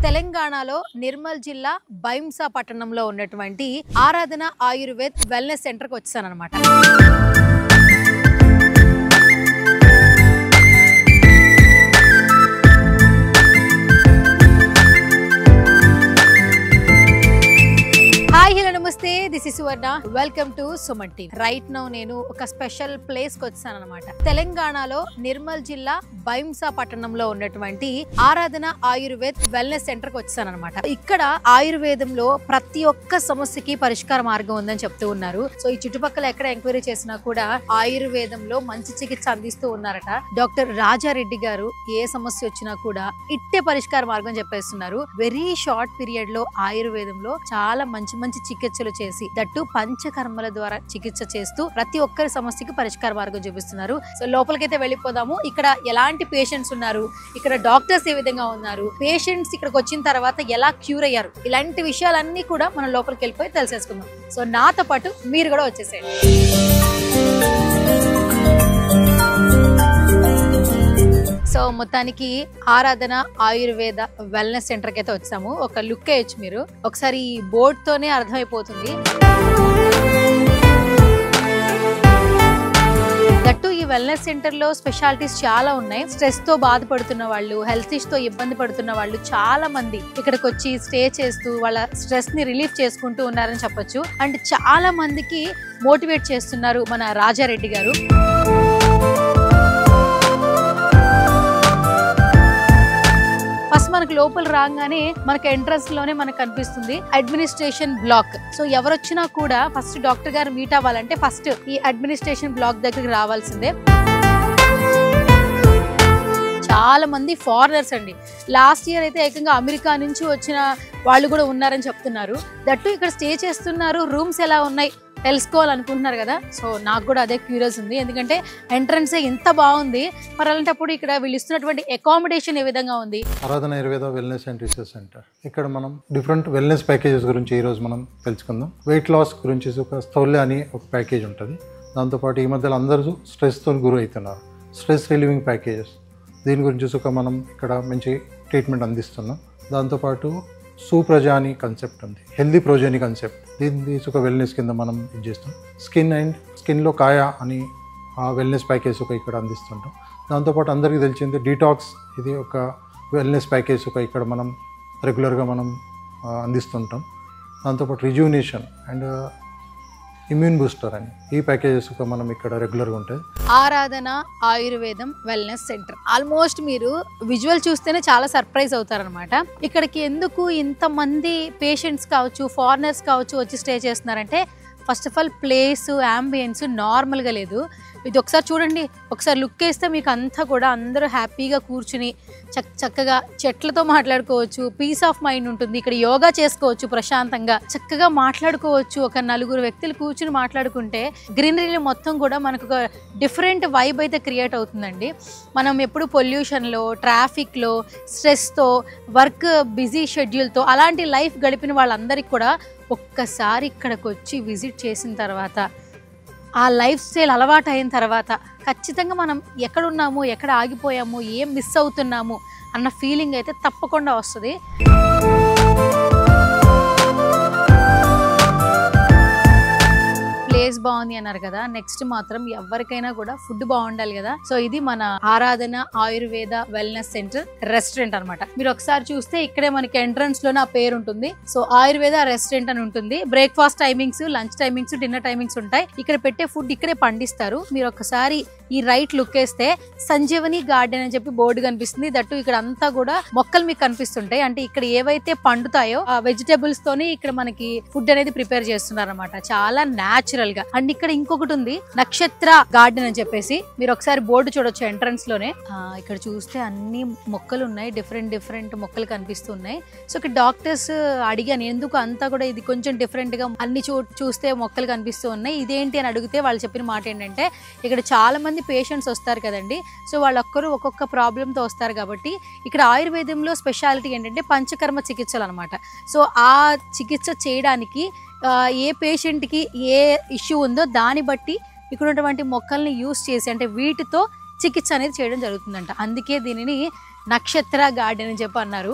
తెలంగాణలో నిర్మల్ జిల్లా బైంసా పట్టణంలో ఉన్నటువంటి ఆరాధన ఆయుర్వేద్ వెల్నెస్ సెంటర్కి వచ్చానన్నమాట. హాయ్ హలో నమస్తే, this is Suvarna. Welcome to Suman TV. Right now నేను ఒక స్పెషల్ ప్లేస్ కి వచ్చాను అనమాట. తెలంగాణలో నిర్మల్ జిల్లా బైంసా పట్టణంలో ఉన్నటువంటి ఆరాధన ఆయుర్వేద్ వెల్నెస్ సెంటర్ కి వచ్చాను అనమాట. ఇక్కడ ఆయుర్వేదంలో ప్రతి ఒక్క సమస్యకి పరిష్కార మార్గం ఉందని చెప్తూ ఉన్నారు. సో ఈ చుట్టుపక్కల ఎక్కడ ఎంక్వైరీ చేసినా కూడా ఆయుర్వేదంలో మంచి చికిత్స అందిస్తూ ఉన్నారట. డాక్టర్ రాజారెడ్డి గారు ఏ సమస్య వచ్చినా కూడా ఇట్టే పరిష్కార మార్గం చెప్పేస్తున్నారు. వెరీ షార్ట్ పీరియడ్ లో ఆయుర్వేదంలో చాలా మంచి చికిత్సలు చేసి దట్టు పంచకర్మల ద్వారా చికిత్స చేస్తూ ప్రతి ఒక్కరి సమస్యకి పరిష్కార మార్గం చూపిస్తున్నారు. సో లోపలికైతే వెళ్ళిపోదాము. ఇక్కడ ఎలాంటి పేషెంట్స్ ఉన్నారు, ఇక్కడ డాక్టర్స్ ఏ విధంగా ఉన్నారు, పేషెంట్స్ ఇక్కడికి వచ్చిన తర్వాత ఎలా క్యూర్ అయ్యారు, ఇలాంటి విషయాలన్నీ కూడా మనం లోపలికి వెళ్ళిపోయి తెలిసేసుకుందాం. సో నాతో పాటు మీరు కూడా వచ్చేసేయండి. సో మొత్తానికి ఆరాధన ఆయుర్వేద వెల్నెస్ సెంటర్కి అయితే వచ్చాము. ఒక లుక్ వేయచ్చు మీరు, ఒకసారి ఈ బోర్డ్ తోనే అర్థమైపోతుంది. దట్టు ఈ వెల్నెస్ సెంటర్ లో స్పెషాలిటీస్ చాలా ఉన్నాయి. స్ట్రెస్ తో బాధపడుతున్న వాళ్ళు, హెల్త్ ఇష్యూస్ తో ఇబ్బంది పడుతున్న వాళ్ళు చాలా మంది ఇక్కడికి వచ్చి స్టే చేస్తూ వాళ్ళ స్ట్రెస్ ని రిలీఫ్ చేసుకుంటూ ఉన్నారని చెప్పొచ్చు. అండ్ చాలా మందికి మోటివేట్ చేస్తున్నారు మన రాజారెడ్డి గారు. ఫస్ట్ మనకు లోపల రాగానే మనకు ఎంట్రన్స్ లోనే మనకు కనిపిస్తుంది అడ్మినిస్ట్రేషన్ బ్లాక్. సో ఎవరు వచ్చినా కూడా ఫస్ట్ డాక్టర్ గారు మీట్ అవ్వాలంటే ఫస్ట్ ఈ అడ్మినిస్ట్రేషన్ బ్లాక్ దగ్గరికి రావాల్సిందే. చాలా మంది ఫారినర్స్ అండి. లాస్ట్ ఇయర్ అయితే ఏకంగా అమెరికా నుంచి వచ్చిన వాళ్ళు కూడా ఉన్నారని చెప్తున్నారు. దట్టు ఇక్కడ స్టే చేస్తున్నారు. రూమ్స్ ఎలా ఉన్నాయి తెలుసుకోవాలనుకుంటున్నారు కదా. సో నాకు కూడా అదే క్యూరియస్ ఉంది, ఎందుకంటే ఎంట్రన్స్ ఎంత బాగుంది. మరి అలాంటప్పుడు ఇక్కడ వీళ్ళు ఇస్తున్నటువంటి అకామిడేషన్ ఏ విధంగా ఉంది? ఆరాధన Ayurveda wellness and research centre. ఇక్కడ మనం డిఫరెంట్ వెల్నెస్ ప్యాకేజెస్ గురించి ఈరోజు మనం తెలుసుకుందాం. వెయిట్ లాస్ గురించి ఒక స్థౌల్య అని ఒక ప్యాకేజ్ ఉంటుంది. దాంతోపాటు ఈ మధ్యలో అందరూ స్ట్రెస్తో గురి అవుతున్నారు. స్ట్రెస్ రిలీవింగ్ ప్యాకేజెస్, దీని గురించి ఒక మనం ఇక్కడ మంచి ట్రీట్మెంట్ అందిస్తున్నాం. దాంతోపాటు సుప్రజ అని కాన్సెప్ట్ ఉంది, హెల్దీ ప్రోజని కాన్సెప్ట్. దీన్ని ఒక వెల్నెస్ కింద మనం ఇది చేస్తాం. స్కిన్లో కాయ అని ఆ వెల్నెస్ ప్యాకేజ్ ఒక ఇక్కడ అందిస్తుంటాం. దాంతోపాటు అందరికీ తెలిసింది డీటాక్స్, ఇది ఒక వెల్నెస్ ప్యాకేజ్ ఒక ఇక్కడ మనం రెగ్యులర్గా మనం అందిస్తుంటాం. దాంతోపాటు రిజ్యూనేషన్ అండ్ ఇమ్యూన్ బూస్టర్ అని ఈ ప్యాకేజెస్ ఒక మనం ఇక్కడ రెగ్యులర్గా ఉంటాయి. ఆరాధన ఆయుర్వేదం వెల్నెస్ సెంటర్. ఆల్మోస్ట్ మీరు విజువల్ చూస్తేనే చాలా సర్ప్రైజ్ అవుతారనమాట. ఇక్కడికి ఎందుకు ఇంతమంది పేషెంట్స్ కావచ్చు, ఫారినర్స్ కావచ్చు వచ్చి స్టే చేస్తున్నారంటే first of all place, ambience నార్మల్గా లేదు. ఇది ఒకసారి చూడండి, ఒకసారి లుక్ వేస్తే మీకు అంతా కూడా అందరూ హ్యాపీగా కూర్చుని చక్కగా చెట్లతో మాట్లాడుకోవచ్చు. పీస్ ఆఫ్ మైండ్ ఉంటుంది. ఇక్కడ యోగా చేసుకోవచ్చు, ప్రశాంతంగా చక్కగా మాట్లాడుకోవచ్చు. ఒక నలుగురు వ్యక్తులు కూర్చుని మాట్లాడుకుంటే గ్రీనరీ మొత్తం కూడా మనకు ఒక డిఫరెంట్ వైబ్ అయితే క్రియేట్ అవుతుందండి. మనం ఎప్పుడు పొల్యూషన్లో, ట్రాఫిక్లో, స్ట్రెస్తో, వర్క్ బిజీ షెడ్యూల్తో అలాంటి లైఫ్ గడిపిన వాళ్ళందరికీ కూడా ఒక్కసారి ఇక్కడికి వచ్చి విజిట్ చేసిన తర్వాత, ఆ లైఫ్ స్టైల్ అలవాటు అయిన తర్వాత ఖచ్చితంగా మనం ఎక్కడున్నాము, ఎక్కడ ఆగిపోయాము, ఏం మిస్ అవుతున్నాము అన్న ఫీలింగ్ అయితే తప్పకుండా వస్తుంది. ప్లేస్ బాగుంది అన్నారు కదా, నెక్స్ట్ మాత్రం ఎవరికైనా కూడా ఫుడ్ బాగుండాలి కదా. సో ఇది మన ఆరాధన ఆయుర్వేద వెల్నెస్ సెంటర్ రెస్టారెంట్ అనమాట. మీరు ఒకసారి చూస్తే ఇక్కడే మనకి ఎంట్రన్స్ లోనే ఆ పేరు ఉంటుంది. సో ఆయుర్వేద రెస్టారెంట్ అని ఉంటుంది. Breakfast timings, lunch timings, dinner timings ఉంటాయి. ఇక్కడ పెట్టే ఫుడ్ ఇక్కడే పండిస్తారు. మీరు ఒకసారి ఈ రైట్ లుక్ వేస్తే సంజీవని గార్డెన్ అని చెప్పి బోర్డు కనిపిస్తుంది. దట్టు ఇక్కడ అంతా కూడా మొక్కలు మీకు కనిపిస్తుంటాయి. అంటే ఇక్కడ ఏవైతే పండుతాయో ఆ వెజిటేబుల్స్ తోని ఇక్కడ మనకి ఫుడ్ అనేది ప్రిపేర్ చేస్తున్నారు అనమాట, చాలా న్యాచురల్ గా. అండ్ ఇక్కడ ఇంకొకటి ఉంది నక్షత్ర గార్డెన్ అని చెప్పేసి, మీరు ఒకసారి బోర్డు చూడొచ్చు ఎంట్రన్స్ లోనే. ఇక్కడ చూస్తే అన్ని మొక్కలు ఉన్నాయి, డిఫరెంట్ మొక్కలు కనిపిస్తున్నాయి. సో ఇక్కడ డాక్టర్స్ అడిగాను ఎందుకు అంతా కూడా ఇది కొంచెం డిఫరెంట్ గా అన్ని చూస్తే మొక్కలు కనిపిస్తూ ఉన్నాయి, ఇదేంటి అని అడిగితే వాళ్ళు చెప్పిన మాట ఏంటంటే ఇక్కడ చాలా మంది పేషెంట్స్ వస్తారు కదండి. సో వాళ్ళొక్కరు ఒక్కొక్క ప్రాబ్లంతో వస్తారు కాబట్టి ఇక్కడ ఆయుర్వేదంలో స్పెషాలిటీ ఏంటంటే పంచకర్మ చికిత్సలు అనమాట. సో ఆ చికిత్స చేయడానికి ఏ పేషెంట్కి ఏ ఇష్యూ ఉందో దాన్ని బట్టి ఇక్కడ ఉన్నటువంటి మొక్కల్ని యూస్ చేసి అంటే వీటితో చికిత్స అనేది చేయడం జరుగుతుందంట. అందుకే దీనిని నక్షత్ర గార్డెన్ అని చెప్పి అన్నారు.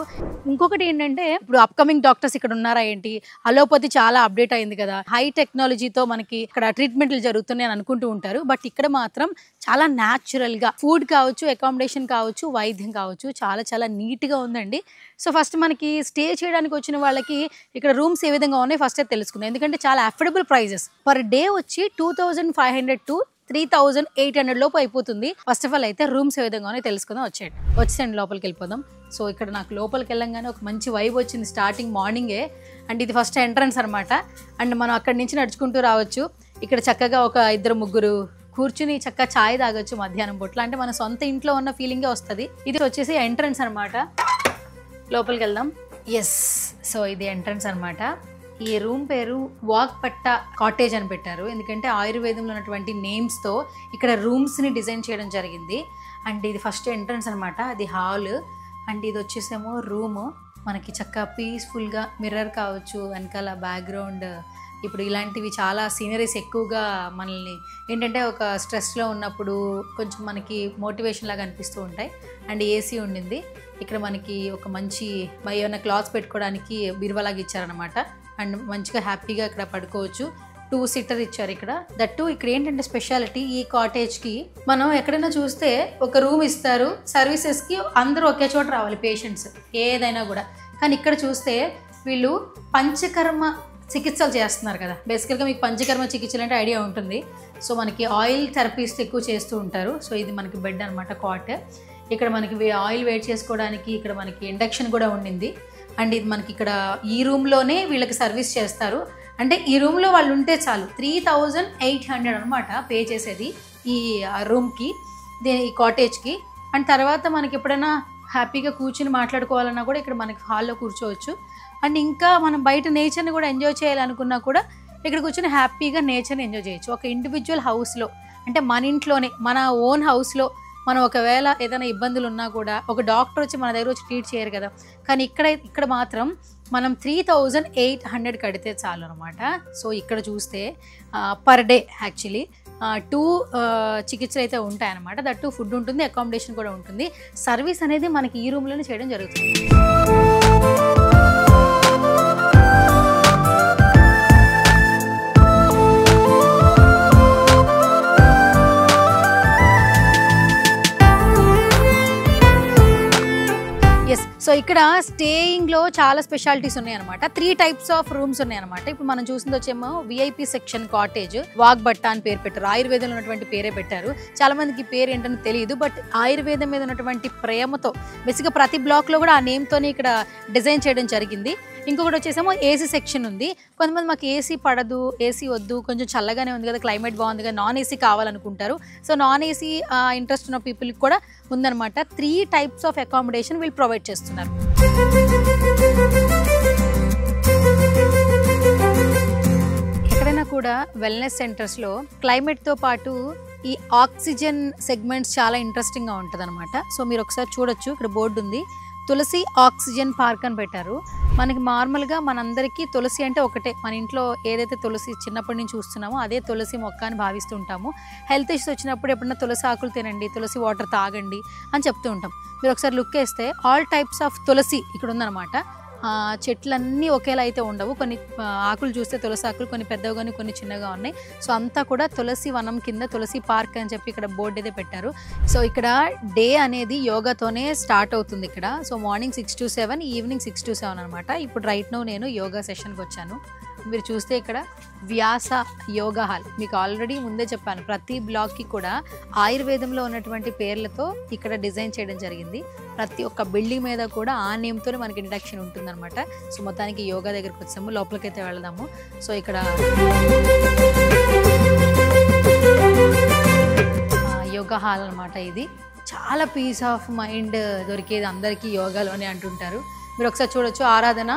ఇంకొకటి ఏంటంటే ఇప్పుడు అప్కమింగ్ డాక్టర్స్ ఇక్కడ ఉన్నారా ఏంటి, అలోపతి చాలా అప్డేట్ అయింది కదా, హై టెక్నాలజీతో మనకి ఇక్కడ ట్రీట్మెంట్లు జరుగుతున్నాయి అని అనుకుంటూ ఉంటారు. బట్ ఇక్కడ మాత్రం చాలా న్యాచురల్గా ఫుడ్ కావచ్చు, అకామిడేషన్ కావచ్చు, వైద్యం కావచ్చు, చాలా చాలా నీట్గా ఉందండి. సో ఫస్ట్ మనకి స్టే చేయడానికి వచ్చిన వాళ్ళకి ఇక్కడ రూమ్స్ ఏ విధంగా ఉన్నాయి ఫస్ట్ అయితే తెలుసుకుందాం. ఎందుకంటే చాలా అఫోర్డబుల్ ప్రైజెస్, పర్ డే వచ్చి 2500 to 3800 లోపు అయిపోతుంది. ఫస్ట్ ఆఫ్ ఆల్ అయితే రూమ్స్ ఏ విధంగా ఉన్నాయో తెలుసుకుందాం. వచ్చేయండి లోపలికి వెళ్ళిపోదాం. సో ఇక్కడ నాకు లోపలికి వెళ్ళంగానే ఒక మంచి వైబ్ వచ్చింది స్టార్టింగ్ మార్నింగే. అండ్ ఇది ఫస్ట్ ఎంట్రన్స్ అనమాట. అండ్ మనం అక్కడి నుంచి నడుచుకుంటూ రావచ్చు. ఇక్కడ చక్కగా ఒక 2-3 కూర్చుని చక్కగా ఛాయ్ తాగొచ్చు మధ్యాహ్నం పూట్ల. అంటే మన సొంత ఇంట్లో ఉన్న ఫీలింగే వస్తుంది. ఇది వచ్చేసి ఎంట్రన్స్ అనమాట. లోపలికి వెళ్దాం. ఎస్, సో ఇది ఎంట్రన్స్ అనమాట. ఈ రూమ్ పేరు వాగ్పట్ట కాటేజ్ అని పెట్టారు. ఎందుకంటే ఆయుర్వేదంలో ఉన్నటువంటి నేమ్స్తో ఇక్కడ రూమ్స్ని డిజైన్ చేయడం జరిగింది. అండ్ ఇది ఫస్ట్ ఎంట్రన్స్ అనమాట. అది హాల్. అండ్ ఇది వచ్చేసేమో రూమ్. మనకి చక్కగా పీస్ఫుల్గా మిర్రర్ కావచ్చు, వెనకాల బ్యాక్గ్రౌండ్. ఇప్పుడు ఇలాంటివి చాలా సీనరీస్ ఎక్కువగా మనల్ని ఏంటంటే ఒక స్ట్రెస్లో ఉన్నప్పుడు కొంచెం మనకి మోటివేషన్ లాగా అనిపిస్తూ ఉంటాయి. అండ్ ఏసీ ఉండింది. ఇక్కడ మనకి ఒక మంచి ఏమైనా క్లాత్స్ పెట్టుకోవడానికి బీరువాలాగా ఇచ్చారనమాట. అండ్ మంచిగా హ్యాపీగా ఇక్కడ పడుకోవచ్చు. 2 సీటర్ ఇచ్చారు ఇక్కడ. దట్టు ఇక్కడ ఏంటంటే స్పెషాలిటీ ఈ కాటేజ్కి, మనం ఎక్కడైనా చూస్తే ఒక రూమ్ ఇస్తారు, సర్వీసెస్కి అందరూ ఒకే చోట రావాలి పేషెంట్స్ ఏదైనా కూడా. కానీ ఇక్కడ చూస్తే వీళ్ళు పంచకర్మ చికిత్సలు చేస్తున్నారు కదా. బేసికల్గా మీకు పంచకర్మ చికిత్సలు అంటే ఐడియా ఉంటుంది. సో మనకి ఆయిల్ థెరపీస్ ఎక్కువ చేస్తూ ఉంటారు. సో ఇది మనకి బెడ్ అనమాట, కాట్. ఇక్కడ మనకి ఆయిల్ వేడి చేసుకోవడానికి ఇక్కడ మనకి ఇండక్షన్ కూడా ఉండింది. అండ్ ఇది మనకి ఇక్కడ ఈ రూమ్లోనే వీళ్ళకి సర్వీస్ చేస్తారు. అంటే ఈ రూమ్లో వాళ్ళు ఉంటే చాలు 3800 అనమాట పే చేసేది ఈ రూమ్కి, ఈ కాటేజ్కి. అండ్ తర్వాత మనకి ఎప్పుడైనా హ్యాపీగా కూర్చుని మాట్లాడుకోవాలన్నా కూడా ఇక్కడ మనకి హాల్లో కూర్చోవచ్చు. అండ్ ఇంకా మనం బయట నేచర్ని కూడా ఎంజాయ్ చేయాలనుకున్నా కూడా ఇక్కడ కూర్చొని హ్యాపీగా నేచర్ని ఎంజాయ్ చేయొచ్చు. ఒక ఇండివిజువల్ హౌస్లో, అంటే మన ఇంట్లోనే మన ఓన్ హౌస్లో మనం ఒకవేళ ఏదైనా ఇబ్బందులు ఉన్నా కూడా ఒక డాక్టర్ వచ్చి మన దగ్గర వచ్చి ట్రీట్ చేయరు కదా. కానీ ఇక్కడ మాత్రం మనం 3800 కడితే చాలు అనమాట. సో ఇక్కడ చూస్తే పర్ డే యాక్చువల్లీ 2 చికిత్సలు అయితే ఉంటాయన్నమాట. దట్టు ఫుడ్ ఉంటుంది, అకామిడేషన్ కూడా ఉంటుంది. సర్వీస్ అనేది మనకి ఈ రూమ్లోనే చేయడం జరుగుతుంది. ఎస్, సో ఇక్కడ స్టేయింగ్లో చాలా స్పెషాలిటీస్ ఉన్నాయన్నమాట. 3 types ఆఫ్ రూమ్స్ ఉన్నాయన్నమాట. ఇప్పుడు మనం చూసింది వచ్చేమో VIP సెక్షన్ కాటేజ్. వాగ్భట్ట అని పేరు పెట్టారు. ఆయుర్వేదంలో ఉన్నటువంటి పేరే పెట్టారు. చాలా మందికి పేరు ఏంటని తెలియదు. బట్ ఆయుర్వేదం మీద ఉన్నటువంటి ప్రేమతో బేసిక్గా ప్రతి బ్లాక్లో కూడా ఆ నేమ్తోనే ఇక్కడ డిజైన్ చేయడం జరిగింది. ఇంకొకటి వచ్చేసేమో ఏసీ సెక్షన్ ఉంది. కొంతమంది మాకు ఏసీ పడదు, ఏసీ వద్దు, కొంచెం చల్లగానే ఉంది కదా, క్లైమేట్ బాగుంది కదా, నాన్ ఏసీ కావాలనుకుంటారు. సో నాన్ ఏసీ ఇంట్రెస్ట్ ఉన్న పీపుల్కి కూడా ఉందన్నమాట. 3 types ఆఫ్ అకామిడేషన్ వీళ్ళు ప్రొవైడ్ చేస్తున్నారు. ఎక్కడైనా కూడా వెల్నెస్ సెంటర్స్లో క్లైమేట్తో పాటు ఈ ఆక్సిజన్ సెగ్మెంట్స్ చాలా ఇంట్రెస్టింగ్గా ఉంటుంది అనమాట. సో మీరు ఒకసారి చూడొచ్చు, ఇక్కడ బోర్డు ఉంది, తులసి ఆక్సిజన్ పార్క్ అని పెట్టారు. మనకి నార్మల్గా మనందరికీ తులసి అంటే ఒకటే, మన ఇంట్లో ఏదైతే తులసి చిన్నప్పటి నుంచి చూస్తున్నామో అదే తులసి మొక్క అని భావిస్తుంటాము. హెల్త్ ఇష్యూస్ వచ్చినప్పుడు ఎప్పుడన్నా తులసి ఆకులు తినండి, తులసి వాటర్ తాగండి అని చెప్తూ ఉంటాం. మీరు ఒకసారి లుక్ వేస్తే ఆల్ టైప్స్ ఆఫ్ తులసి ఇక్కడ ఉందన్నమాట. చెట్లన్నీ ఒకేలా అయితే ఉండవు. కొన్ని ఆకులు చూస్తే తులసి ఆకులు కొన్ని పెద్దవి కానీ కొన్ని చిన్నగా ఉన్నాయి. సో అంతా కూడా తులసి వనం కింద తులసి పార్క్ అని చెప్పి ఇక్కడ బోర్డు అయితే పెట్టారు. సో ఇక్కడ డే అనేది యోగాతోనే స్టార్ట్ అవుతుంది ఇక్కడ. So morning 6 to 7, evening 6 to 7 అనమాట. ఇప్పుడు రైట్ నౌ నేను యోగా సెషన్కి వచ్చాను. మీరు చూస్తే ఇక్కడ వ్యాస యోగా హాల్, మీకు ఆల్రెడీ ముందే చెప్పాను, ప్రతి బ్లాక్కి కూడా ఆయుర్వేదంలో ఉన్నటువంటి పేర్లతో ఇక్కడ డిజైన్ చేయడం జరిగింది. ప్రతి ఒక్క బిల్డింగ్ మీద కూడా ఆ నేమ్తోనే మనకి ఇంట్రడక్షన్ ఉంటుందన్నమాట. సో మొత్తానికి యోగా దగ్గరికి వచ్చాము, లోపలికైతే వెళదాము. సో ఇక్కడ యోగా హాల్ అనమాట. ఇది చాలా పీస్ ఆఫ్ మైండ్ దొరికేది అందరికీ యోగాలోనే అంటుంటారు. మీరు ఒకసారి చూడొచ్చు, ఆరాధన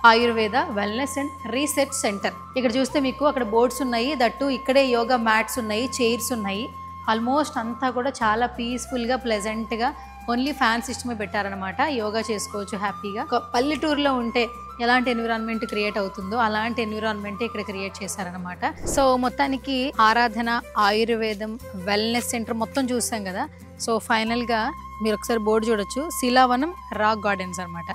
Ayurveda wellness and research centre. ఇక్కడ చూస్తే మీకు అక్కడ బోర్డ్స్ ఉన్నాయి, దట్టు ఇక్కడే యోగా మ్యాట్స్ ఉన్నాయి, చైర్స్ ఉన్నాయి. ఆల్మోస్ట్ అంతా కూడా చాలా పీస్ఫుల్గా ప్లెజెంట్గా ఓన్లీ ఫ్యాన్ సిస్టమే పెట్టారనమాట. యోగా చేసుకోవచ్చు హ్యాపీగా. ఒక పల్లెటూరులో ఉంటే ఎలాంటి ఎన్విరాన్మెంట్ క్రియేట్ అవుతుందో అలాంటి ఎన్విరాన్మెంట్ ఇక్కడ క్రియేట్ చేశారనమాట. సో మొత్తానికి ఆరాధన ఆయుర్వేదం వెల్నెస్ సెంటర్ మొత్తం చూసాం కదా. సో ఫైనల్గా మీరు ఒకసారి బోర్డు చూడొచ్చు, శిలావనం రాక్ గార్డెన్స్ అనమాట.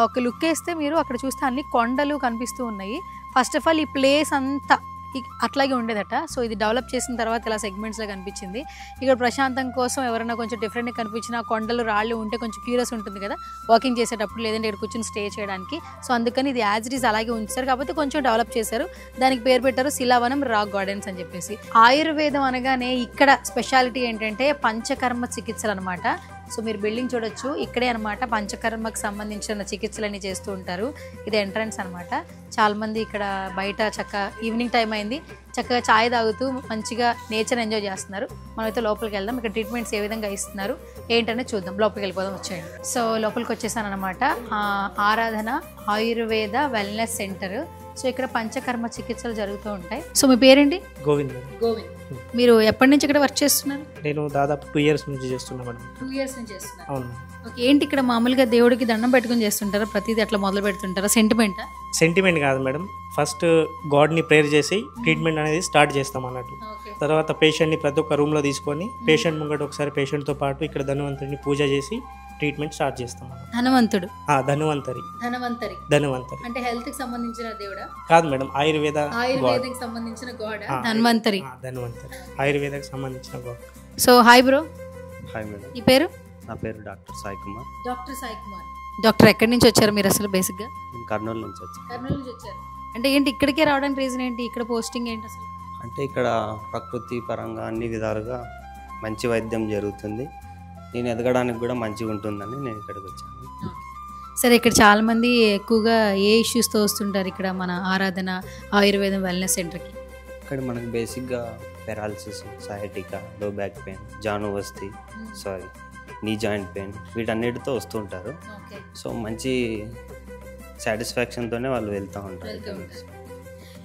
ఒక లుక్ వేస్తే మీరు అక్కడ చూస్తే అన్ని కొండలు కనిపిస్తూ ఉన్నాయి. ఫస్ట్ ఆఫ్ ఆల్ ఈ ప్లేస్ అంతా అట్లాగే ఉండేదట. సో ఇది డెవలప్ చేసిన తర్వాత ఇలా సెగ్మెంట్స్లో కనిపించింది. ఇక్కడ ప్రశాంతం కోసం ఎవరైనా కొంచెం డిఫరెంట్గా కనిపించిన కొండలు రాళ్ళు ఉంటే కొంచెం క్యూరియస్ ఉంటుంది కదా వాకింగ్ చేసేటప్పుడు, లేదంటే ఇక్కడ కూర్చొని స్టే చేయడానికి. సో అందుకని ఇది యాజ్ ఇట్ ఈస్ అలాగే ఉంచారు, కాకపోతే కొంచెం డెవలప్ చేశారు. దానికి పేరు పెట్టారు శిలావనం రాక్ గార్డెన్స్ అని చెప్పేసి. ఆయుర్వేదం అనగానే ఇక్కడ స్పెషాలిటీ ఏంటంటే పంచకర్మ చికిత్సలు అనమాట. సో మీరు బిల్డింగ్ చూడొచ్చు, ఇక్కడే అనమాట పంచకర్మకు సంబంధించిన చికిత్సలన్నీ చేస్తూ ఉంటారు. ఇది ఎంట్రన్స్ అనమాట. చాలామంది ఇక్కడ బయట ఈవినింగ్ టైం అయింది, చక్కగా ఛాయ్ తాగుతూ మంచిగా నేచర్ ఎంజాయ్ చేస్తున్నారు. మనమైతే లోపలికి వెళ్దాం, ఇక్కడ ట్రీట్మెంట్స్ ఏ విధంగా ఇస్తున్నారు ఏంటనే చూద్దాం. లోపలికి వెళ్ళిపోదాం, వచ్చేయండి. సో లోపలికి వచ్చేసాను అనమాట. ఆరాధన ఆయుర్వేద వెల్నెస్ సెంటర్. సో ఇక్కడ పంచకర్మ చికిత్సలు జరుగుతూ ఉంటాయి. సో మీ పేరేంటి? గోవింద్. గోవింద్, మీరు ఎప్పటి నుంచి ఇక్కడ వర్క్ చేస్తున్నారు? నేను దాదాపు 2 years నుంచి చేస్తున్నా మేడం. 2 years నుంచి చేస్తున్నారు. అవును. ఓకే, ఏంటి ఇక్కడ మామూలుగా దేవుడికి దండం పెట్టుకుని చేస్తుంటారా? ప్రతిదీ అట్లా మొదలు పెడుతుంటారా? సెంటిమెంటా? సెంటిమెంట్ కాదు మేడం, ఫస్ట్ గాడ్ని ప్రేయర్ చేసి ట్రీట్మెంట్ అనేది స్టార్ట్ చేస్తాం అన్నట్టు. తర్వాత పేషెంట్ని ప్రతి ఒక్క రూమ్లో తీసుకొని పేషెంట్ ముంగట ఒకసారి పేషెంట్తో పాటు ఇక్కడ ధన్వంతరిని పూజ చేసి ట్రీట్మెంట్ స్టార్ట్ చేస్తాం. ధనవంతుడు? ధన్వంతరి. ధనవంతరి ధన్వంతరి అంటే హెల్త్ కి సంబంధించిన దేవుడా? కాదు మేడం, ఆయుర్వేదకి సంబంధించిన గాడ్ ధన్వంతరి. ధన్వంతరి ఆయుర్వేదకు సంబంధించిన God. So hi bro. Hi madam. ఈ పేరు? నా పేరు doctor Sai Kumar. Doctor Sai Kumar. Doctor ఎక్కడి నుంచి వచ్చారు మీరు అసలు బేసిక్గా? నేను కర్నూలు నుంచి వచ్చాను. కర్నూలు నుంచి వచ్చారు అంటే ఏంటి ఇక్కడికే రావడానికి రీజన్ ఏంటి? ఇక్కడ పోస్టింగ్ ఏంటి అసలు? అంటే ఇక్కడ ప్రకృతి పరంగా అన్ని విధాలుగా మంచి వైద్యం జరుగుతుంది, నేను ఎదగడానికి కూడా మంచిగా ఉంటుందని నేను ఇక్కడికి వచ్చాను. సరే, ఇక్కడ చాలా మంది ఎక్కువగా ఏ ఇష్యూస్తో వస్తుంటారు ఇక్కడ మన ఆరాధన ఆయుర్వేదం వెల్నెస్ సెంటర్కి? ఇక్కడ మనకి బేసిక్గా paralysis, sciatica, low back pain, జానువస్తి, నీ జాయింట్ పెయిన్ వీటన్నిటితో వస్తుంటారు. సో మంచి సాటిస్ఫాక్షన్తోనే వాళ్ళు వెళ్తూ ఉంటారు.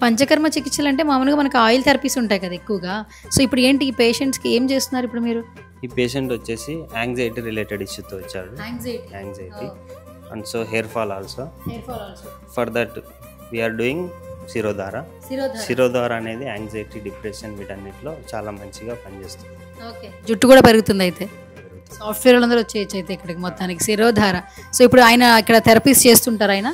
పంచకర్మ చికిత్సలు అంటే మామూలుగా మనకు ఆయిల్ థెరపీస్ ఉంటాయి కదా ఎక్కువగా. సో ఇప్పుడు ఏంటి ఈ పేషెంట్స్కి ఏం చేస్తున్నారు ఇప్పుడు మీరు? ఈ పేషెంట్ వచ్చేసి యాంగ్జైటీ రిలేటెడ్ ఇష్యూతో వచ్చాడు. Anxiety and so hair fall also. For that we are doing Shirodhara. Shirodhara అనేది యాంగ్జైటీ, డిప్రెషన్ వీటన్నిటిలో చాలా మంచిగా పనిచేస్తుంది. జుట్టు కూడా పెరుగుతుంది అయితే. సాఫ్ట్వేర్ వాళ్ళందరూ వచ్చేయచ్చు అయితే ఇక్కడికి మొత్తానికి. శిరోధార. సో ఇప్పుడు ఆయన ఇక్కడ థెరపీస్ చేస్తుంటారు? ఆయన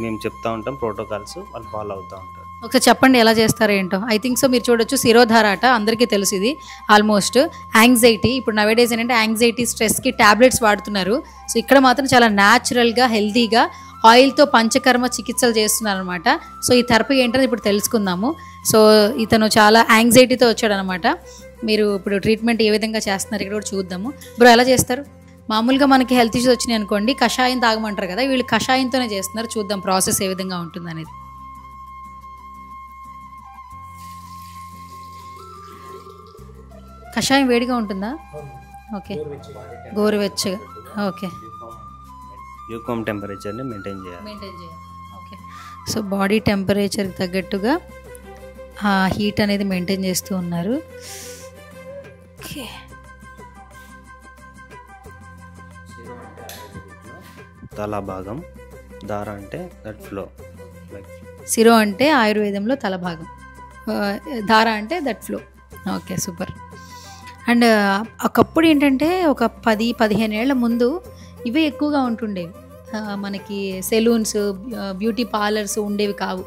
మేము చెప్తా ఉంటాం ప్రోటోకాల్స్, వాళ్ళు ఫాలో అవుతూ ఉంటారు. ఒకసారి చెప్పండి ఎలా చేస్తారో ఏంటో. ఐ థింక్ సో మీరు చూడొచ్చు శిరోధార అట, అందరికీ తెలుసు ఇది ఆల్మోస్ట్. యాంగ్జైటీ ఇప్పుడు నవేడేస్ ఏంటంటే యాంగ్జైటీ స్ట్రెస్కి ట్యాబ్లెట్స్ వాడుతున్నారు. సో ఇక్కడ మాత్రం చాలా న్యాచురల్గా హెల్తీగా ఆయిల్తో పంచకర్మ చికిత్సలు చేస్తున్నారు అనమాట. సో ఈ థెరపీ ఏంటో ఇప్పుడు తెలుసుకుందాము. సో ఇతను చాలా యాంగ్జైటీతో వచ్చాడు అనమాట. మీరు ఇప్పుడు ట్రీట్మెంట్ ఏ విధంగా చేస్తున్నారు ఇక్కడ కూడా చూద్దాము. బ్రో ఎలా చేస్తారు? మామూలుగా మనకి హెల్త్ ఇష్యూస్ వచ్చినాయి అనుకోండి కషాయం తాగమంటారు కదా, వీళ్ళు కషాయంతోనే చేస్తున్నారు. చూద్దాం ప్రాసెస్ ఏ విధంగా ఉంటుంది అనేది. కషాయం వేడిగా ఉంటుందా? ఓకే, గోరువెచ్చగా. ఓకే, ల్యూకోమ్ టెంపరేచర్ని మెయింటైన్ చేయాలి. ఓకే, సో బాడీ టెంపరేచర్కి తగ్గట్టుగా హీట్ అనేది మెయింటైన్ చేస్తూ ఉన్నారు. ఓకే, తల భాగం, దార అంటే దట్ ఫ్లో. శిరో అంటే ఆయుర్వేదంలో తల భాగం, ధార అంటే that flow. Okay, super. And ఒకప్పుడు ఏంటంటే ఒక 10-15 ఏళ్ల ముందు ఇవే ఎక్కువగా ఉంటుండేవి. మనకి సెలూన్స్, బ్యూటీ పార్లర్స్ ఉండేవి కావు.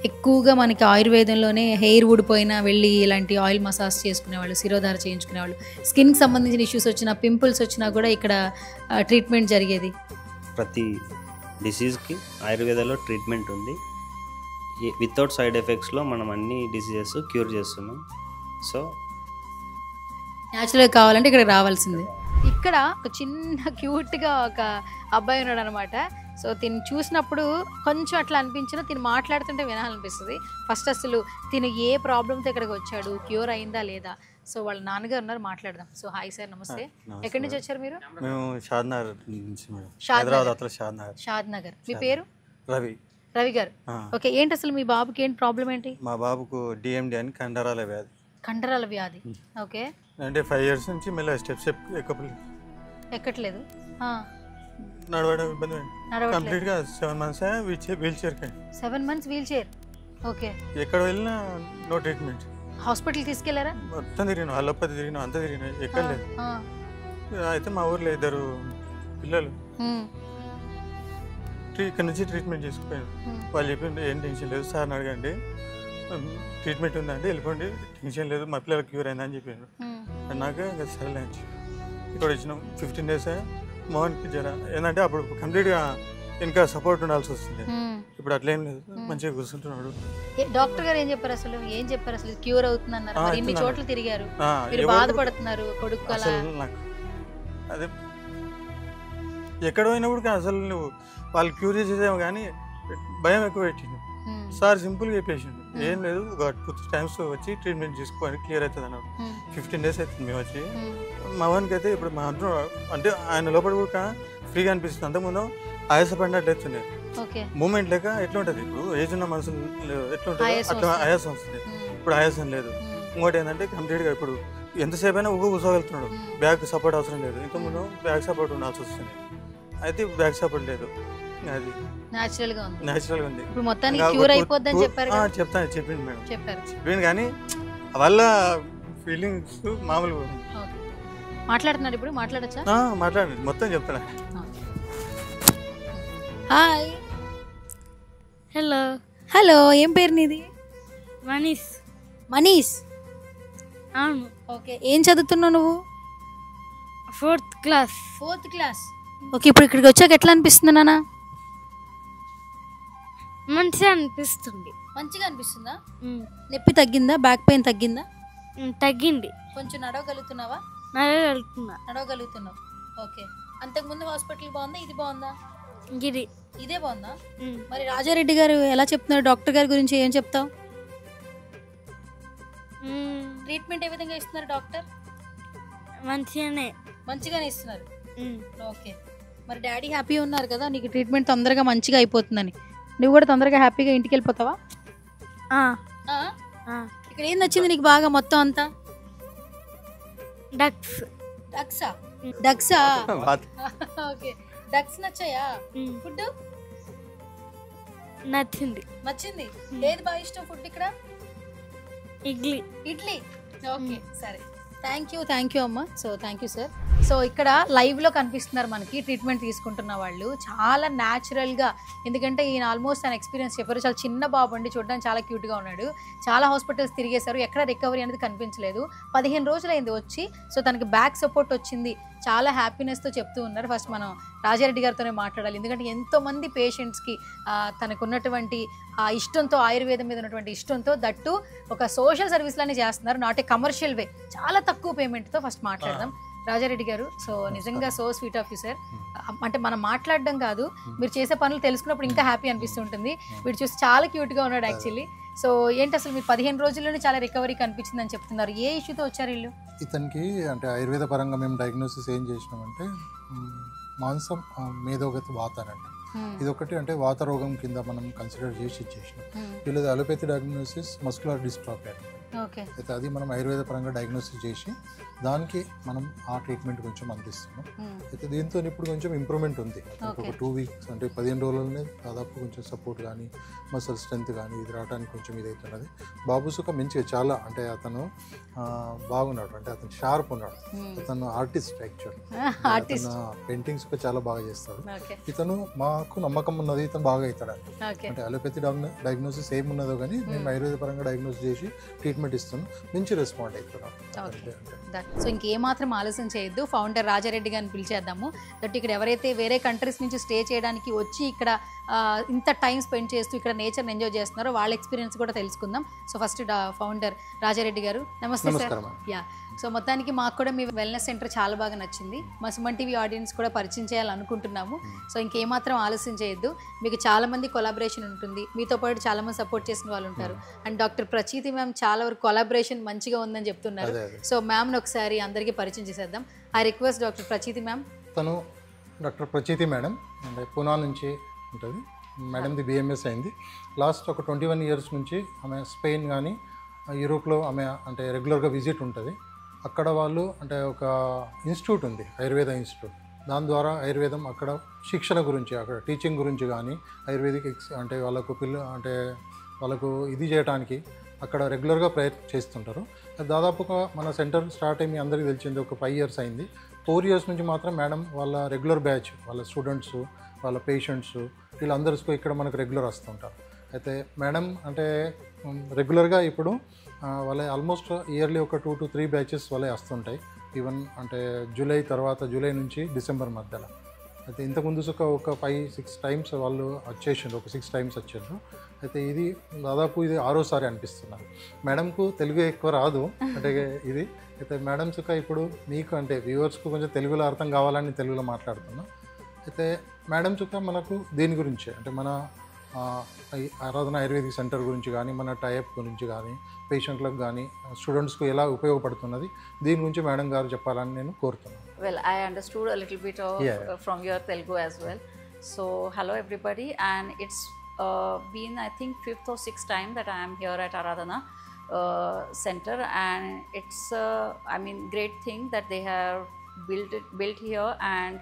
ఎక్కువగా మనకి ఆయుర్వేదంలోనే హెయిర్ ఊడిపోయినా వెళ్ళి ఇలాంటి ఆయిల్ మసాజ్ చేసుకునేవాళ్ళు, శిరోధార చేయించుకునేవాళ్ళు. స్కిన్కి సంబంధించిన ఇష్యూస్ వచ్చినా, పింపుల్స్ వచ్చినా కూడా ఇక్కడ ట్రీట్మెంట్ జరిగేది. ప్రతి డిసీజ్కి ఆయుర్వేదంలో ట్రీట్మెంట్ ఉంది. వితౌట్ సైడ్ ఎఫెక్ట్స్లో మనం అన్ని డిసీజెస్ క్యూర్ చేస్తున్నాం. సో న్యాచురల్గా కావాలంటే ఇక్కడ రావాల్సిందే. ఇక్కడ ఒక చిన్న క్యూట్గా ఒక అబ్బాయి ఉన్నాడు అనమాట. సో తిని చూసినప్పుడు కొంచెం అట్లా అనిపించినా తిని మాట్లాడుతుంటే వినాలనిపిస్తుంది. ఫస్ట్ అసలు తిను ఏ ప్రాబ్లంతో ఇక్కడికి వచ్చాడు, క్యూర్ అయిందా లేదా, సో వాళ్ళ నాన్నగారు ఉన్నారు, మాట్లాడదాం. సో హాయ్ సార్, నమస్తే. ఎక్కడి నుంచి వచ్చారు మీరు? మేము షాద్నగర్ నుంచి మేడం. హైదరాబాద్ షాద్ నగర్. మీ పేరు? రవి. రవి గారు. ఓకే, ఏంటి అసలు మీ బాబుకి ఏంటి ప్రాబ్లం ఏంటి? మా బాబుకు డిఎండి అని కండరాల వ్యాధి. కండరాల వ్యాధి. ఓకే, అంటే 5 years నుంచి మెల్ల స్టెప్ ఎక్కువ ఎక్కట్లేదు. నడవడం ఇబ్బంది కంప్లీట్గా 7 months wheelchair. 7 months wheelchair. Okay. ఎక్కడ వెళ్ళినా నో ట్రీట్మెంట్. హాస్పిటల్ తీసుకెళ్లారా? మొత్తం తిరిగినా, అల్లపతి తిరిగినా, అంతా తిరిగినా, ఎక్కడ లేదు. అయితే మా ఊర్లో 2 పిల్లలు ఇక్కడ నుంచి ట్రీట్మెంట్ చేసుకుపోయారు. వాళ్ళు చెప్పిండు ఏం టెన్షన్ లేదు, సార్ని అడగండి, ట్రీట్మెంట్ ఉందంటే వెళ్ళిపోండి, టెన్షన్ లేదు, మా పిల్లలకి క్యూర్ అయిందని చెప్పిండు. అన్నాక ఇంకా సరేలే అని చెప్పి ఇక్కడ వచ్చినాం. 15 days మోహన్కి జర ఏంటంటే అప్పుడు కంప్లీట్గా ఇంకా సపోర్ట్ ఉండాల్సి వస్తుంది. ఇప్పుడు అట్లేం లేదు, మంచిగా కూర్చుంటున్నాడు. డాక్టర్ గారు ఏం చెప్పారు అసలు? క్యూర్ అవుతుందన్నారు. ఇన్ని చోట్ల తిరిగారు, బాధపడుతున్నారు కొడుకు అలా. అదే ఎక్కడ పోయినప్పుడు అసలు నువ్వు వాళ్ళు క్యూర్ చేసేదేమో కానీ భయం ఎక్కువ పెట్టిండు. సార్ సింపుల్గా చెప్పేసిండు, ఏం లేదు, ఒక 2 times వచ్చి ట్రీట్మెంట్ చేసుకోవాలి, క్లియర్ అవుతుంది అన్నాడు. 15 days అవుతుంది మేము వచ్చి. మా వానికి అయితే ఇప్పుడు మా అంటే ఆయన లోపల కూడా ఫ్రీగా అనిపిస్తుంది. అంతకుముందు ఆయాసపడినట్లు అవుతుంది, మూమెంట్ లేక ఎట్లా ఉంటుంది. ఇప్పుడు ఏజ్ ఉన్న మనుషులు ఎట్లా ఉంటుంది అట్లా ఆయాసం వస్తుంది. ఇప్పుడు ఆయాసం లేదు. ఇంకోటి ఏంటంటే కంప్లీట్గా ఇప్పుడు ఎంతసేపు అయినా కూర్చోగలుగుతున్నాడు, బ్యాక్ సపోర్ట్ అవసరం లేదు. ఇంతకుముందు బ్యాక్ సపోర్ట్ ఉండాల్సి వస్తుంది, అయితే బ్యాక్ సపోర్ట్ లేదు. అది నేచురల్ గా ఉంది. ఇప్పుడు మొత్తానికి క్యూర్ అయిపోద్దని చెప్పారు. చెప్పింది మేడం, చెప్పింది కానీ వాళ్ళ ఫీలింగ్స్ మామూలుగా మాట్లాడుతున్నాడు. ఇప్పుడు మాట్లాడచ్చా? మాట్లాడండి, మొత్తం చెప్తాను. హాయ్. హలో. హలో, ఏం పేరు నీది? మనీష్. మనీష్? అవును. ఓకే, ఏం చదువుతున్నావు నువ్వు? 4th class. 4th class. Okay, ఇప్పుడు ఇక్కడికి వచ్చాక ఎట్లా అనిపిస్తుంది నాన్న? మంచిగా అనిపిస్తుంది. మంచిగా అనిపిస్తుందా? నొప్పి తగ్గిందా? బ్యాక్ పెయిన్ తగ్గిందా? తగ్గింది. కొంచెం నడవగలుగుతున్నావా? నడవగలుగుతున్నావు. ఓకే. అంతకుముందు హాస్పిటల్ బాగుందా, ఇది బాగుందా? ఇదే బాగుందా? మరి రాజారెడ్డి గారు ఎలా చెప్తున్నారు? డాక్టర్ గారి గురించి ఏం చెప్తావు? ట్రీట్మెంట్ ఏ విధంగా ఇస్తున్నారు డాక్టర్? మంచిగానే ఇస్తున్నారు. ఓకే. మరి డాడీ హ్యాపీ ఉన్నారు కదా, నీకు ట్రీట్మెంట్ తొందరగా మంచిగా అయిపోతుందని. నువ్వు కూడా తొందరగా హ్యాపీగా ఇంటికి వెళ్ళిపోతావా? ఇక్కడ ఏం నచ్చింది నీకు బాగా మొత్తం అంతా? డక్సా? ఓకే, డక్స్ నచ్చాయా? ఫుడ్ నచ్చింది. ఏది బాగా ఇష్టం ఫుడ్ ఇక్కడ? ఇడ్లీ. ఓకే, సరే, థ్యాంక్ యూ అమ్మ. So thank you sir. So ఇక్కడ లైవ్లో కనిపిస్తున్నారు మనకి ట్రీట్మెంట్ తీసుకుంటున్న వాళ్ళు, చాలా న్యాచురల్గా. ఎందుకంటే ఈయన ఆల్మోస్ట్ ఆయన ఎక్స్పీరియన్స్ చెప్పారు. చాలా చిన్న బాబు అండి, చూడడానికి చాలా క్యూట్గా ఉన్నాడు. చాలా హాస్పిటల్స్ తిరిగేశారు, ఎక్కడ రికవరీ అనేది కనిపించలేదు. 15 రోజులైంది వచ్చి. సో తనకి బ్యాక్ సపోర్ట్ వచ్చింది, చాలా హ్యాపీనెస్తో చెప్తూ ఉన్నారు. ఫస్ట్ మనం రాజారెడ్డి గారితోనే మాట్లాడాలి, ఎందుకంటే ఎంతోమంది పేషెంట్స్కి తనకు ఉన్నటువంటి ఇష్టంతో, ఆయుర్వేదం మీద ఉన్నటువంటి ఇష్టంతో, దట్టు ఒక సోషల్ సర్వీస్ లానే చేస్తున్నారు, నాట్ ఏ కమర్షియల్ వే, చాలా తక్కువ పేమెంట్తో. ఫస్ట్ మాట్లాడదాం రాజారెడ్డి గారు. సో నిజంగా so sweet of you sir. అంటే మనం మాట్లాడడం కాదు, మీరు చేసే పనులు తెలుసుకున్నప్పుడు ఇంకా హ్యాపీ అనిపిస్తుంటుంది. వీడు చూసి చాలా క్యూట్గా ఉన్నాడు యాక్చువల్లీ. సో ఏంటి అసలు మీరు 15 రోజుల్లోనే చాలా రికవరీ కనిపించిందని చెప్తున్నారు. ఏ ఇష్యూతో వచ్చారు వీళ్ళు? ఇతనికి అంటే ఆయుర్వేద పరంగా మేము డయాగ్నోసిస్ ఏం చేసినామంటే మాంసం మేధోగతి వాతానంట. ఇదొకటి అంటే వాత రోగం కింద మనం కన్సిడర్ చేసి ఇచ్చేసినాం. వీళ్ళది అలోపతి డయాగ్నోసిస్ మస్కులర్ డిస్ట్రాఫీ అంటే. అయితే అది మనం ఆయుర్వేద పరంగా డయాగ్నోసిస్ చేసి దానికి మనం ఆ ట్రీట్మెంట్ కొంచెం అందిస్తున్నాం. అయితే దీంతో ఇప్పుడు కొంచెం ఇంప్రూవ్మెంట్ ఉంది. ఒక 2 weeks అంటే 15 రోజులనే దాదాపు కొంచెం సపోర్ట్ కానీ మసల్ స్ట్రెంత్ కానీ ఇది రావడానికి కొంచెం ఇదవుతున్నది. బాబు సుఖ మంచిగా చాలా అంటే అతను బాగున్నాడు, అంటే అతను షార్ప్ ఉన్నాడు. అతను ఆర్టిస్ట్ యాక్చువల్, అతను పెయింటింగ్స్ చాలా బాగా చేస్తాడు. ఇతను మాకు నమ్మకం ఉన్నది ఇతను బాగా అవుతాడు. అంటే అలోపతి డయాగ్నోసిస్ ఏమున్నదో కానీ మేము ఆయుర్వేద పరంగా డయాగ్నోసిస్ చేసి ట్రీట్మెంట్ ఇస్తున్నాం, మంచి రెస్పాండ్ అవుతున్నాం. సో ఇంకేమాత్రం ఆలోచన చేయొద్దు, ఫౌండర్ రాజారెడ్డి గారిని పిలిచేద్దాము. దట్ ఇక్కడ ఎవరైతే వేరే కంట్రీస్ నుంచి స్టే చేయడానికి వచ్చి ఇక్కడ ఇంత టైం స్పెండ్ చేస్తూ ఇక్కడ నేచర్ని ఎంజాయ్ చేస్తున్నారో వాళ్ళ ఎక్స్పీరియన్స్ కూడా తెలుసుకుందాం. సో ఫస్ట్ ఫౌండర్ రాజారెడ్డి గారు, నమస్తే సార్. యా, సో మొత్తానికి మాకు కూడా మీ వెల్నెస్ సెంటర్ చాలా బాగా నచ్చింది. మా సుమన్ టీవీ ఆడియన్స్ కూడా పరిచయం చేయాలనుకుంటున్నాము. సో ఇంకేమాత్రం ఆలోచన చేయొద్దు, మీకు చాలామంది కొలాబరేషన్ ఉంటుంది, మీతో పాటు చాలామంది సపోర్ట్ చేసిన వాళ్ళు ఉంటారు. అండ్ డాక్టర్ ప్రచీతి మ్యామ్ చాలా వరకు కొలాబరేషన్ మంచిగా ఉందని చెప్తున్నారు. సో మ్యామ్ని ఒకసారి అందరికీ పరిచయం చేసేద్దాం. I request doctor Prachiti ma'am. తను డాక్టర్ ప్రచీతి మేడం, అంటే పూనా నుంచి ఉంటుంది. మేడంది BMS అయింది. లాస్ట్ ఒక 21 years నుంచి ఆమె స్పెయిన్ కానీ యూరోప్లో ఆమె అంటే రెగ్యులర్గా విజిట్ ఉంటుంది. అక్కడ వాళ్ళు అంటే ఒక ఇన్స్టిట్యూట్ ఉంది, ఆయుర్వేద ఇన్స్టిట్యూట్. దాని ద్వారా ఆయుర్వేదం అక్కడ శిక్షణ గురించి, అక్కడ టీచింగ్ గురించి కానీ ఆయుర్వేదిక్ అంటే వాళ్ళకు ఇది చేయడానికి అక్కడ రెగ్యులర్గా ప్రయత్నం చేస్తుంటారు. దాదాపుగా మన సెంటర్ స్టార్ట్ అయ్యి మీ అందరికీ తెలిసింది ఒక 5 years అయింది. 4 years నుంచి మాత్రం మేడం వాళ్ళ రెగ్యులర్ బ్యాచ్, వాళ్ళ స్టూడెంట్స్, వాళ్ళ పేషెంట్స్ వీళ్ళందరికీ ఇక్కడ మనకు రెగ్యులర్ వస్తుంటారు. అయితే మేడం అంటే రెగ్యులర్గా ఇప్పుడు వాళ్ళ ఆల్మోస్ట్ ఇయర్లీ ఒక 2 to 3 batches వాళ్ళే వస్తుంటాయి. ఈవెన్ అంటే జూలై నుంచి డిసెంబర్ మధ్యలో. అయితే ఇంతకుముందు ఒక 5-6 times వాళ్ళు వచ్చేసిండ్రు, ఒక 6 times వచ్చారు. అయితే ఇది దాదాపు ఇది 6వ అనిపిస్తున్నారు. మేడంకు తెలుగు ఎక్కువ రాదు అంటే ఇది. అయితే మేడమ్స్ ఇప్పుడు మీకు అంటే వ్యూవర్స్కు కొంచెం తెలుగులో అర్థం కావాలని తెలుగులో మాట్లాడుతున్నాం. అయితే మేడమ్స్ మనకు దీని గురించి అంటే మన ఆరాధన ఆయుర్వేదిక్ సెంటర్ గురించి కానీ, మన టైప్ గురించి కానీ, పేషెంట్లకు కానీ, స్టూడెంట్స్కు ఎలా ఉపయోగపడుతున్నది దీని గురించి మేడం గారు చెప్పాలని నేను కోరుతున్నాను. Well, I understood a little bit of from your Telugu as well. So, hello everybody, and it's been I think 5th or 6th time that I am here at Aradhana Center, and it's I mean great thing that they have built here. And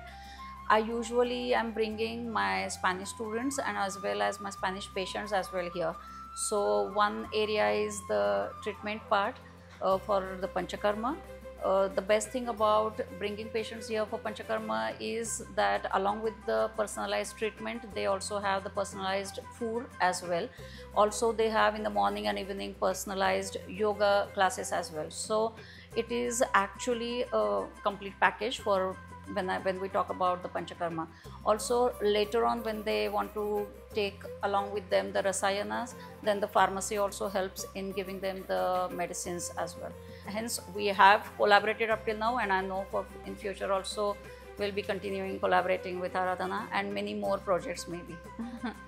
I usually am bringing my Spanish students and as well as my Spanish patients as well here. So one area is the treatment part for the Panchakarma. The best thing about bringing patients here for Panchakarma is that along with the personalized treatment, they also have the personalized food as well. Also they have in the morning and evening personalized yoga classes as well. So it is actually a complete package for when we talk about the Panchakarma. Also later on when they want to take along with them the rasayanas, then the pharmacy also helps in giving them the medicines as well. Hence we have collaborated up till now, and I know for in future also we'll be continuing collaborating with Aradhana and many more projects maybe.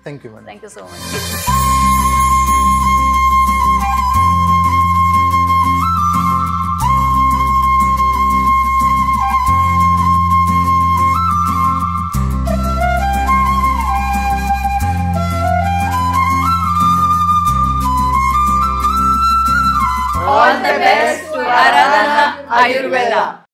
Thank you, madam. Thank you so much. All the best to Aradhana Ayurveda.